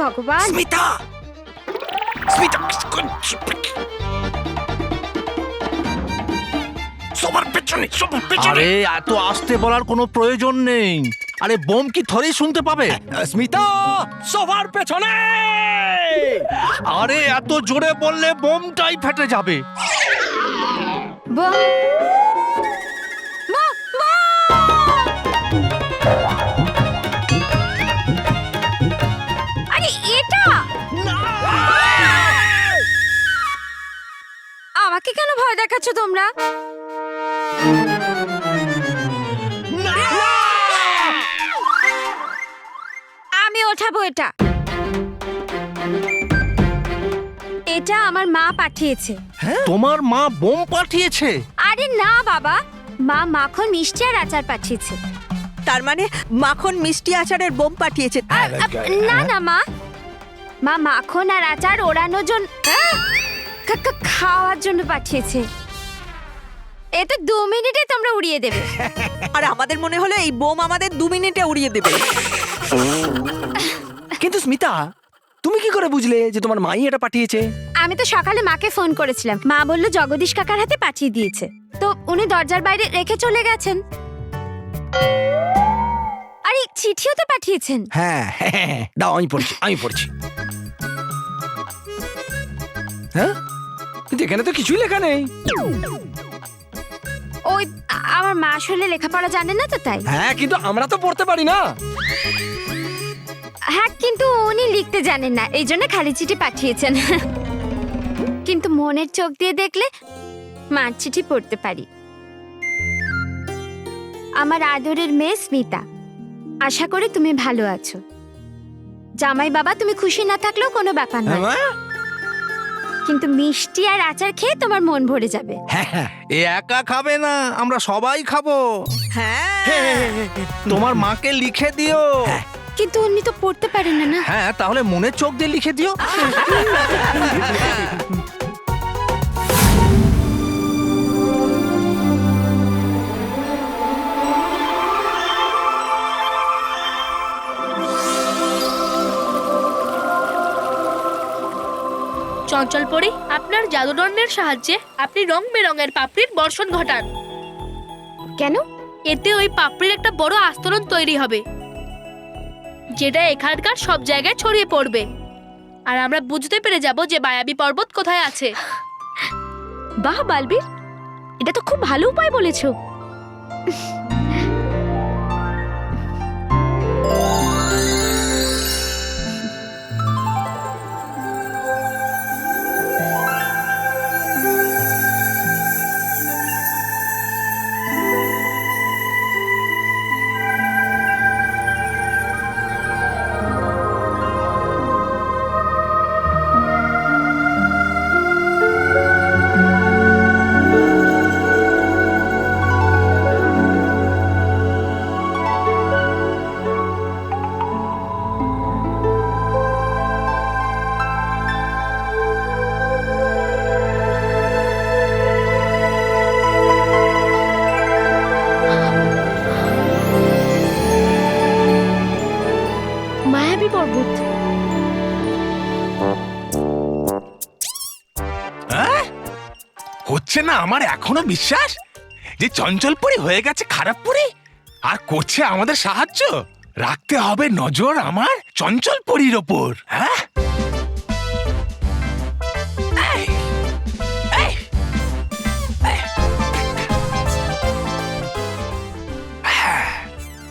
ভগবান! স্মিতা, স্মিতা, সবার পেছনে, সবার পেছনে। আরে এত আস্তে বলার কোনো প্রয়োজন নেই। আরে বোম কি থরেই শুনতে পাবে? স্মিতা, সবার পেছনে। আরে এত জোরে বললে বোমটাই ফেটে যাবে। বোম! মা! মা! আরে এটা আমাকে কেন ভয় দেখাচ্ছ তোমরা? আমি ওঠাবো এটা। এটা আমার মা পাঠিয়েছে। তোমার মা বোম পাঠিয়েছে? আরে না বাবা, মা মাখন মিষ্টি আর আচার পাঠিয়েছে। তার মানে মাখন মিষ্টি আচারের বোম পাঠিয়েছে। না না মা, মা মাখন আর আচার ওড়ানোর জন্য খাওয়ার জন্য পাঠিয়েছে। এতে 2 মিনিটে তোমরা উড়িয়ে দেবে। আর আমাদের মনে হলো এই বোম আমাদের 2 মিনিটে উড়িয়ে দেবে। কিন্তু স্মিতা, তুমি কি করে বুঝলে যে তোমার মাই এটা পাঠিয়েছে? আমি তো সকালে মাকে ফোন করেছিলাম, মা বলল জগদীশ কাকার হাতে পাঠিয়ে দিয়েছে। তো উনি দরজার বাইরে রেখে চলে গেছেন। আর এই চিঠিও তো পাঠিয়েছেন। হ্যাঁ, দাও আমি পড়ছি, আমি পড়ছি। হ্যাঁ, কিন্তু এখানে তো কিছুই লেখা নেই। ওই আমার মা আসলে লেখাপড়া জানে না তো তাই। হ্যাঁ, কিন্তু আমরা তো পড়তে পারি না। হ্যাঁ, কিন্তু উনি লিখতে জানেন না, এই জন্য খালি চিঠি পাঠিয়েছেন। কিন্তু মনের চোখ দিয়ে দেখলে মার চিঠি পড়তে পারি। আমার আদরের মেয়ে স্মিতা, আশা করি তুমি ভালো আছো। জামাই বাবা তুমি খুশি না থাকলেও কোনো ব্যাপার না, কিন্তু মিষ্টি আর আচার খেয়ে তোমার মন ভরে যাবে। হ্যাঁ, এ একা খাবে না, আমরা সবাই খাবো। হ্যাঁ, তোমার মাকে লিখে দিও। কিন্তু উনি তো পড়তে পারেন না। হ্যাঁ, তাহলে মনের চোখ দিয়ে লিখে দিও। চঞ্চল পরি, আপনার জাদুদণ্ডের সাহায্যে আপনি রং বেরঙের পাপড়ির বর্ষণ ঘটান। কেন? এতে ওই পাপড়ির একটা বড় আস্তরণ তৈরি হবে, যেটা এখানকার সব জায়গায় ছড়িয়ে পড়বে। আর আমরা বুঝতে পেরে যাব যে মায়াবী পর্বত কোথায় আছে। বাহ বালবীর, এটা তো খুব ভালো উপায় বলেছো। মায়াবী পর্বত। হচ্ছে না আমার এখনো বিশ্বাস যে চঞ্চল পরি হয়ে গেছে খারাপ পরি আর করছে আমাদের সাহায্য। রাখতে হবে নজর আমার চঞ্চল পরির ওপর। হ্যাঁ,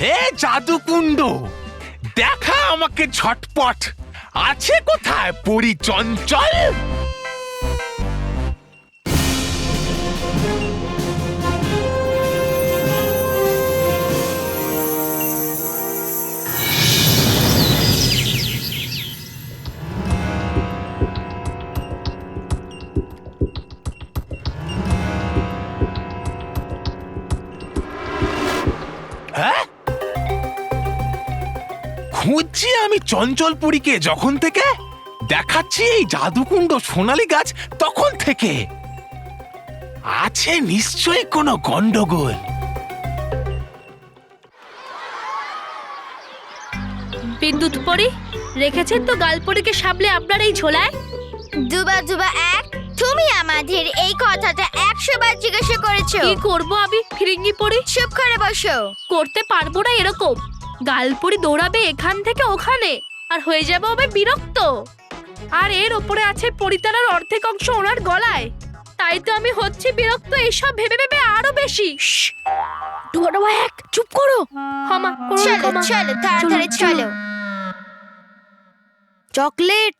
হে জাদুকুণ্ড, দেখা আমাকে ঝটপট। আছে কোথায় পরি চঞ্চল? হ্যাঁ, খুঁজছি আমি চঞ্চলপুরীকে যখন থেকে, দেখাচ্ছি এই জাদুকুণ্ড সোনালী গাছ তখন থেকে। আছে নিশ্চয়ই কোনো গন্ডগোল। বিদ্যুৎ পরি, রেখেছেন তো গালপরিকে সামলে আপনার এই ঝোলায়? দুবা দুবা এক, তুমি আমাদের এই কথাটা 100 বার জিজ্ঞাসা করেছো। কি করব আমি ফিরিঙ্গি পড়ি? চুপ করে বসো। করতে পারবো না এরকম। গালপরি দৌড়াবে এখান থেকে ওখানে, আর হয়ে যাবে আমি বিরক্ত। আর এর ওপরে আছে পরিতালার অর্ধেক অংশ ওনার গলায়। তাই তো আমি হচ্ছি বিরক্ত এইসব ভেবে ভেবে আরো বেশি। দুবা দুবা এক, চুপ করো। ক্ষমা করুন, চলো ক্ষমা। চলো তাড়াতাড়ি চলো। চকলেট।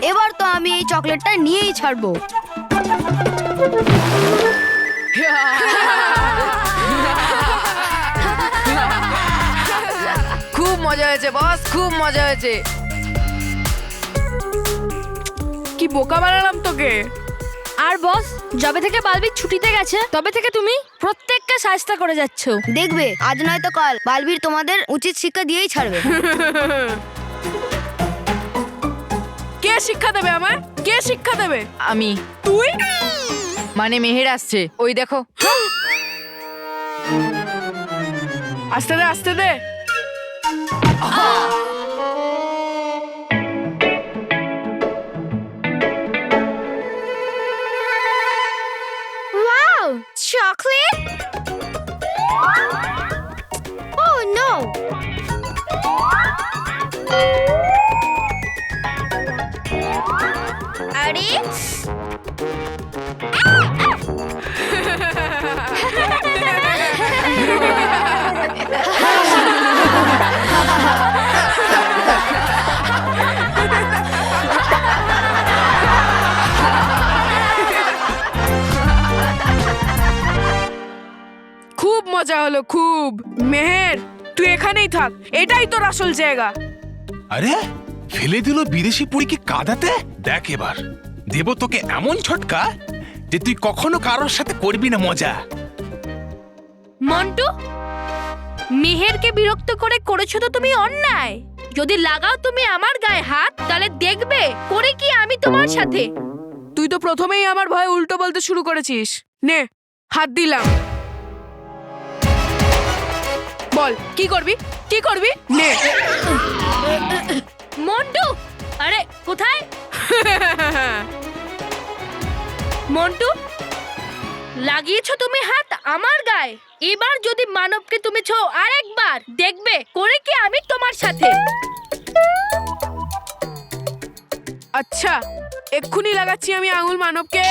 এবার তো আমি এই চকলেটটা নিয়েই ছাড়বো। খুব মজা হয়েছে বস, খুব মজা হয়েছে। কি বোকা বানালাম তোকে। আর বস, যবে থেকে বালবিক ছুটিতে গেছে তবে থেকে তুমি প্রত্যেককে সাজতা করে যাচ্ছ। দেখবে আজ নয়তো কাল বালবীর তোমাদের উচিত শিক্ষা দিয়েই ছাড়বে। কে শিক্ষা দেবে আমায়? কে শিক্ষা দেবে? আমি। তুই? মানে মেহের আসছে, ওই দেখো। আস্তে দে, আস্তে দে। Wow! Chocolate? Oh no! আরে খুব মজা হলো, খুব। মেহের, তুই এখানেই থাক, এটাই তোর আসল জায়গা। আরে ফেলে দিল বিদেশি পুরীকে কাঁদাতে। দেখ এবার দেব তোকে এমন ছটকা যে তুই কখনো কারোর সাথে করবি না মজা। মন্টু, মেহেরকে বিরক্ত করে করেছো তো তুমি অন্যায়। যদি লাগাও তুমি আমার গায়ে হাত, তাহলে দেখবে করে কি আমি তোমার সাথে। তুই তো প্রথমেই আমার ভয়ে উল্টো বলতে শুরু করেছিস। নে, হাত দিলাম। বল কি করবি, কি করবি? নে। মন্টু, আরে কোথায়? মন্টু, লাগিয়েছো তুমি হাত আমার গায়ে। এবার যদি মানবকে তুমি ছো আরেকবার, দেখবে করে কি আমি তোমার সাথে। আচ্ছা, এক্ষুনি লাগাচ্ছি আমি আঙুল মানবকে।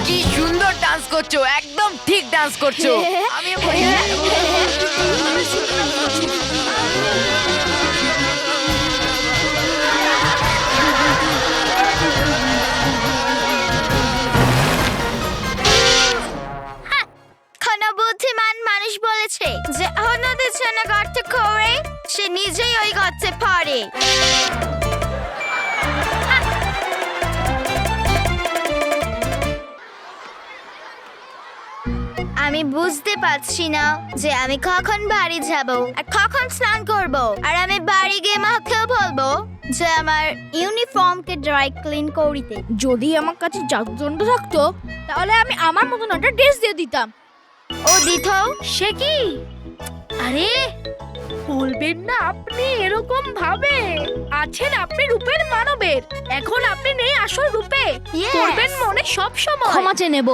কি সুন্দর ডান্স করছো, একদম ঠিক ডান্স করছো। আমি কোনো বুদ্ধিমান মানুষ বলেছে যে অন্যদের জন্য গর্ত করে সে নিজেই ওই গর্তে পড়ে। আমি বুঝতে পারছি না যে আমি কখন বাড়ি যাব আর কখন স্নান করব। আর আমি বাড়ি গিয়ে মাকেও বলবো যে আমার ইউনিফর্মকে ড্রাই ক্লিন করিতে। যদি আমার কাছে জাদুদণ্ড থাকতো তাহলে আমি আমার মতন একটা ড্রেস দিয়ে দিতাম। ও দিত সে কি? আরে বলবেন না আপনি এরকম ভাবে। আছেন আপনি রূপের মানবের, এখন আপনি নেই আসল রূপে। Yes. করবেন মনে সব সময়। ক্ষমা চেয়ে নেবো।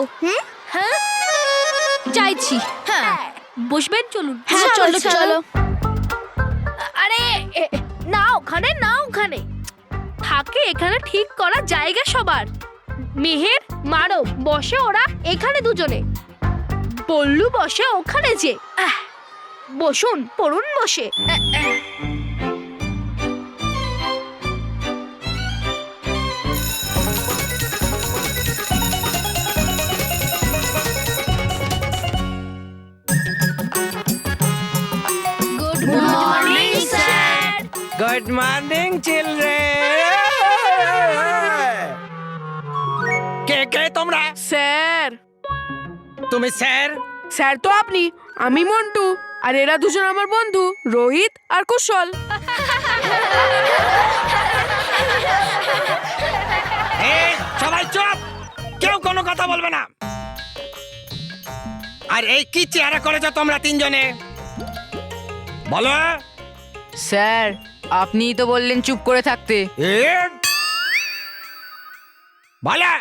হ্যাঁ চাইছি। হ্যাঁ, বসবেন চলুন। হ্যাঁ চলো চলো। আরে না ওখানে, না ওখানে থাকে, এখানে ঠিক করা জায়গা সবার। মেহের মানব বসে ওরা এখানে দুজনে, বল্লু বসে ওখানে যে। বসুন, পড়ুন বসে। Good morning sir. Good morning children. কে কে তোমরা? স্যার। তুমি স্যার? স্যার তো আপনি, আমি মন্টু, আর এরা দুজন আমার বন্ধু রোহিত আর কুশল। এই, সবাই চুপ, কেউ কোনো কথা বলবে না। আর এই কি চেহারা করেছো তোমরা তিনজনে, বলো। স্যার আপনিই তো বললেন চুপ করে থাকতে। বলো।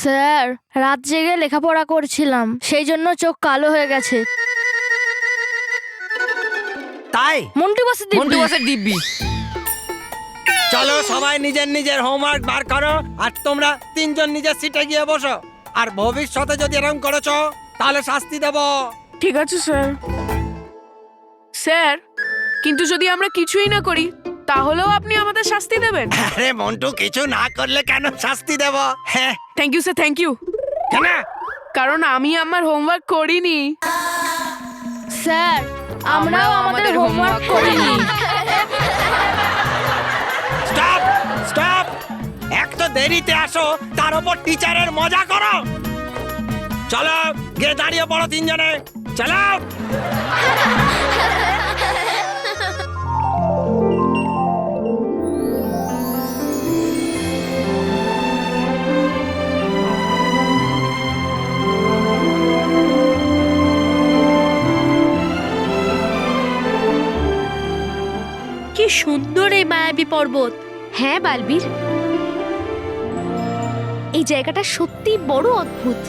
স্যার রাত জেগে লেখাপড়া করছিলাম, সেই জন্য চোখ কালো হয়ে গেছে। তাই মন্টু বসে মন্টু বসের দিব্যি। চলো সবাই নিজের নিজের হোমওয়ার্ক বার করো, আর তোমরা তিনজন নিজের সিটে গিয়ে বসো। আর ভবিষ্যতে যদি এরকম করেছো তাহলে শাস্তি দেব। ঠিক আছে স্যার। স্যার কিন্তু যদি আমরা কিছুই না করি তাহলেও আপনি আমাদের শাস্তি দেবেন? আরে মন্টু, কিছু না করলে কেন শাস্তি দেব? হ্যাঁ, thank you sir, thank you. কেন? কারণ আমি আমার হোমওয়ার্ক করিনি। স্যার আমরাও আমাদের হোমওয়ার্ক করিনি। স্টপ স্টপ, এক তো দেরিতে আসো, তার উপর টিচারের মজা করো। চলো গিয়ে দাঁড়িয়ে পড়ো তিনজনে, চলো। কি সুন্দর এই মায়াবী পর্বত। হ্যাঁ বালবীর, এই জায়গাটা সত্যি বড় অদ্ভুত।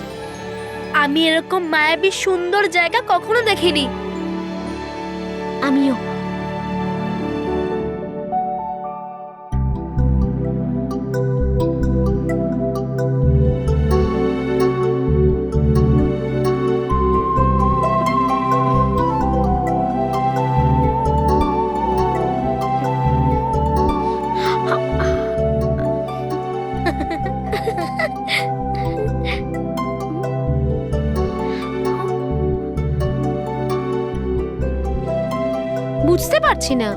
আমি এরকম মায়াবী সুন্দর জায়গা কখনো দেখিনি। আমিও। বুঝতে পারছি না,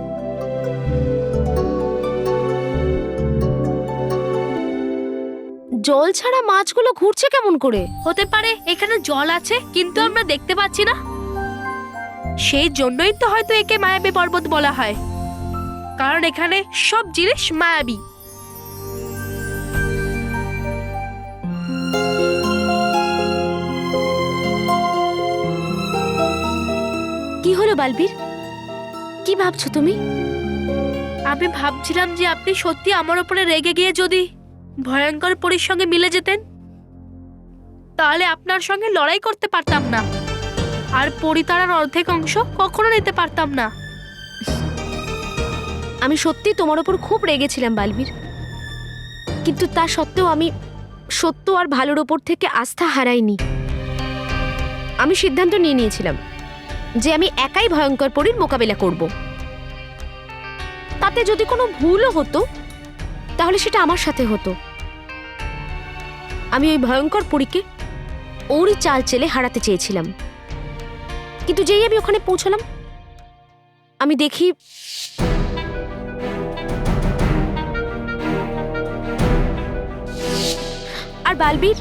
জল ছাড়া মাছগুলো ঘুরছে কেমন করে? হতে পারে এখানে জল আছে কিন্তু আমরা দেখতে পাচ্ছি না, সেই জন্যই তো হয়তো একে মায়াবী পর্বত বলা হয়, কারণ এখানে সব জিনিস মায়াবী। কি হলো বালবীর, কি ভাবছো তুমি? আমি ভাবছিলাম যে আপনি সত্যি আমার উপরে রেগে গিয়ে যদি ভয়ঙ্কর পরীর সঙ্গে মিলে যেতেন, তাহলে আপনার সঙ্গে লড়াই করতে পারতাম না, আর পরিতারার অর্ধেক অংশ কখনো নিতে পারতাম না। আমি সত্যি তোমার উপর খুব রেগেছিলাম বালবীর, কিন্তু তা সত্ত্বেও আমি সত্য আর ভালোর উপর থেকে আস্থা হারাইনি। আমি সিদ্ধান্ত নিয়ে নিয়েছিলাম যে আমি একাই ভয়ঙ্কর পরীর মোকাবিলা করব। তাতে যদি কোনো ভুলও হতো তাহলে সেটা আমার সাথে হতো। আমি ওই ভয়ঙ্কর পরীকে ওরই চাল চেলে হারাতে চেয়েছিলাম, কিন্তু যেই আমি ওখানে পৌঁছলাম আমি দেখি আর বালবীর,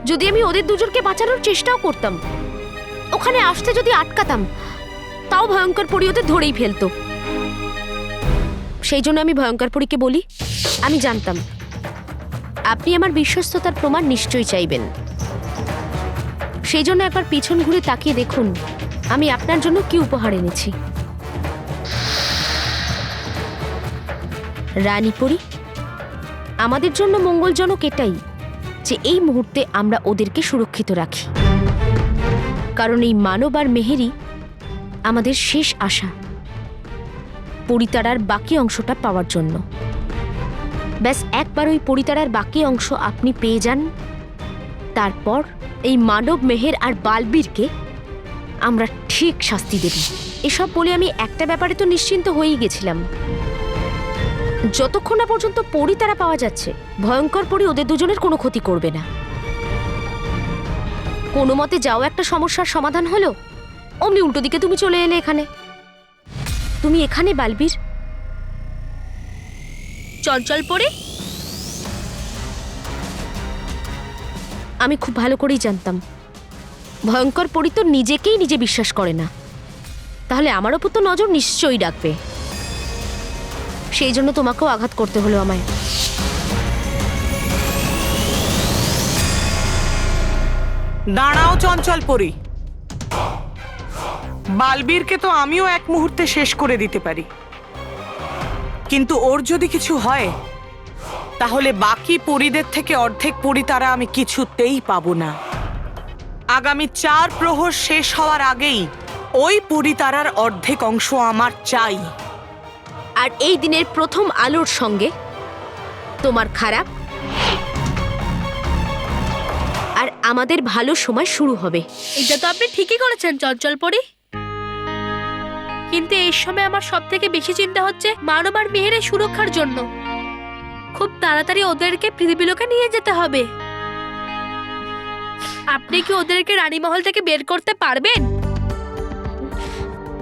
যদি আমি ওদের দুজনকে বাঁচানোর চেষ্টাও করতাম, ওখানে আসতে যদি আটকাতাম, তাও ভয়ঙ্কর পরী ওদের ধরেই ফেলতো। সেই জন্য আমি ভয়ঙ্কর পরীকে বলি, আমি জানতাম আপনি আমার বিশ্বস্ততার প্রমাণ নিশ্চয়ই চাইবেন। সেই জন্য একবার পিছন ঘুরে তাকিয়ে দেখুন আমি আপনার জন্য কি উপহার এনেছি। রানী পরী, আমাদের জন্য মঙ্গলজনক এটাই যে এই মুহূর্তে আমরা ওদেরকে সুরক্ষিত রাখি, কারণ এই মানব আর মেহেরই আমাদের শেষ আশা পরিতারার বাকি অংশটা পাওয়ার জন্য। ব্যাস একবার ওই পরিতারার বাকি অংশ আপনি পেয়ে যান, তারপর এই মানব, মেহের আর বালবীরকে আমরা ঠিক শাস্তি দেব। এসব বলে আমি একটা ব্যাপারে তো নিশ্চিন্ত হয়েই গেছিলাম, যতক্ষণ না পর্যন্ত পরিতারা পাওয়া যাচ্ছে ভয়ঙ্কর পরী ওদের দুজনের কোনো ক্ষতি করবে না। কোনো মতে যাও একটা সমস্যার সমাধান হলো, অমনি উল্টো দিকে তুমি চলে এলে এখানে। তুমি এখানে বালবীর? চঞ্চল পরী, আমি খুব ভালো করেই জানতাম ভয়ঙ্কর পরী তো নিজেকেই নিজে বিশ্বাস করে না, তাহলে আমার ওপর তো নজর নিশ্চয়ই রাখবে। সেই জন্য তোমাকেও আঘাত করতে হলো আমায়। দাঁড়াও চঞ্চল পরি, বালবীরকে তো আমিও এক মুহূর্তে শেষ করে দিতে পারি, কিন্তু ওর যদি কিছু হয় তাহলে বাকি পরীদের থেকে অর্ধেক পরী তারা আমি কিছুতেই পাবো না। আগামী 4 প্রহর শেষ হওয়ার আগেই ওই পরী তারার অর্ধেক অংশ আমার চাই। আর এই দিনের প্রথম আলোর সঙ্গে তোমার খারাপ আর আমাদের ভালো সময় শুরু হবে। এটা তো আপনি ঠিকই করেছেন চঞ্চল পরি, কিন্তু এই সময় আমার সব থেকে বেশি চিন্তা হচ্ছে মানব আর মেহেরের সুরক্ষার জন্য। খুব তাড়াতাড়ি ওদেরকে পৃথিবীলোকে নিয়ে যেতে হবে। আপনি কি ওদেরকে রানীমহল থেকে বের করতে পারবেন?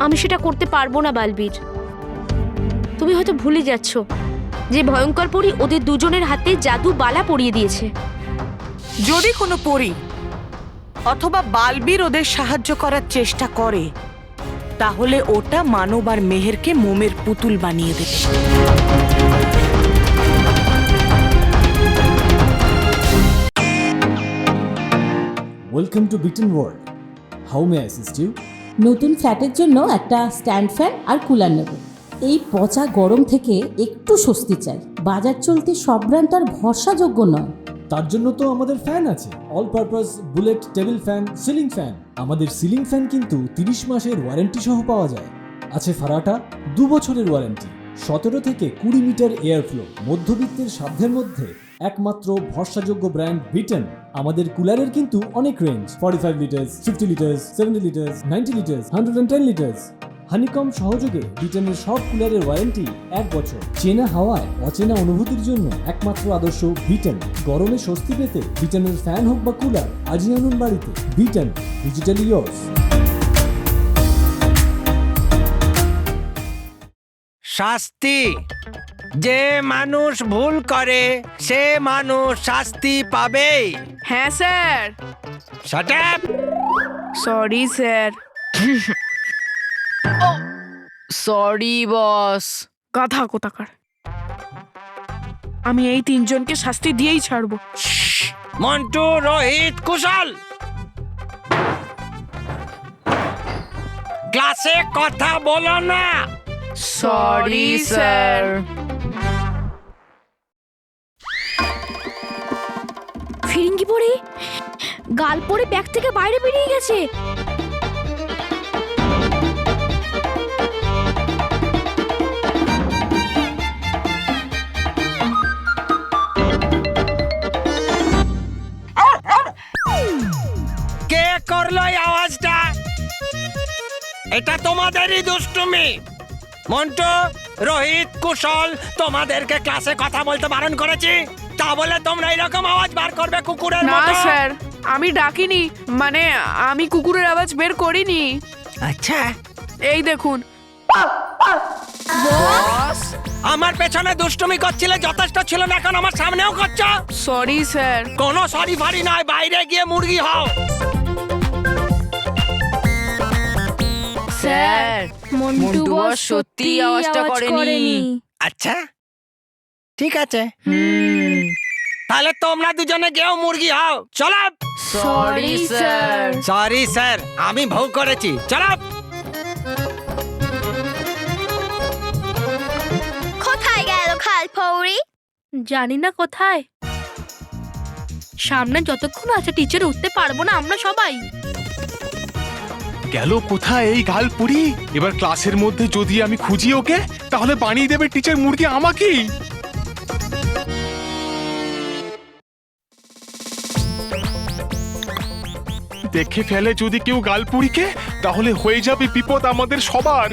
আমি সেটা করতে পারবো না বালবীর। তুমি হয়তো ভুলে যাচ্ছ যে ভয়ঙ্কর পরী ওদের দুজনের হাতে জাদু বালা পরিয়ে দিয়েছে। যদি কোনো পরী অথবা বালবীর ওদের সাহায্য করার চেষ্টা করে তাহলে ওটা মানব আর মেহেরকে মোমের পুতুল বানিয়ে দেবে। Welcome to Bitten world. How may I assist you? নতুন ফ্ল্যাটের জন্য একটা স্ট্যান্ড ফ্যান আর কুলার নেব। এই পচা গরম থেকে একটু স্বস্তি চাই। বাজার চলতে সব ব্র্যান্ড আর ভরসাযোগ্য নয়। তার জন্য তো আমাদের ফ্যান আছে, all purpose bullet table fan, ceiling fan. আমাদের সিলিং ফ্যান কিন্তু 30 মাসের ওয়ারেন্টি সহ পাওয়া যায়। আছে ফারাটা 2 বছরের ওয়ারেন্টি, 17 থেকে 20 মিটার এয়ার ফ্লো। মধ্যবিত্তের সাধ্যের মধ্যে একমাত্র ভরসাযোগ্য ব্র্যান্ড বিটেন। আমাদের কুলারের কিন্তু অনেক range, 45 litres, 50 litres, 70 litres, 90 litres, 110 litres. Honeycomb সহযোগে বিটেনের সব কুলারের ওয়ারেন্টি 1 বছর। চেনা হাওয়ায় অচেনা অনুভূতির জন্য একমাত্র আদর্শ বিটেন। গরমে স্বস্তি পেতে বিটেনের ফ্যান হোক বা কুলার, আজই আনুন বাড়িতে। Beaten, digitally yours. শাস্তি, যে মানুষ ভুল করে সে মানুষ শাস্তি পাবে। হ্যাঁ sir. Shut up. Sorry sir. Sorry boss. গাধা কোথাকার, আমি এই 3 জনকে শাস্তি দিয়েই ছাড়বো। মন্টু, রোহিত, কুশল, ক্লাসে কথা বলো না। Sorry sir. ফিরিঙ্গি পরে গাল পরে ব্যাগ থেকে বাইরে বেরিয়ে গেছে। কে করলো এই আওয়াজটা? এটা তোমাদেরই দুষ্টুমি। মন্টু, রোহিত, কুশল, তোমাদেরকে ক্লাসে কথা বলতে বারণ করেছি, তা বলে তোমরা এরকম আওয়াজ বার করবে কুকুরের না মতো? স্যার, আমি ডাকিনি, মানে আমি কুকুরের আওয়াজ বের করিনি। আচ্ছা, এই দেখুন। আমার পেছনে দুষ্টুমি করছিলে, যথেষ্ট ছিল না, এখন আমার সামনেও করছো। Sorry sir. কোনো সরি ফারি নয়, বাইরে গিয়ে মুরগি হও। স্যার, মন্টু বস সত্যি আওয়াজটা করেনি। আচ্ছা, ঠিক আছে, তাহলে তোমরা দুজনে গিয়েও মুরগি হও। চলো। Sorry sir. সরি স্যার, আমি ভুল করেছি। চলো। কোথায় গেল খালপৌরি? জানি না কোথায়। সামনে যতক্ষণ আছে টিচার উঠতে পারবো না আমরা সবাই। গেল কোথায় এই গালপুরি? এবার ক্লাসের মধ্যে যদি আমি খুঁজি ওকে, তাহলে বানিয়ে দেবে টিচার মুরগি আমাকেই। দেখে ফেলে যদি কেউ গালপুরিকে, তাহলে হয়ে যাবে বিপদ আমাদের সবার।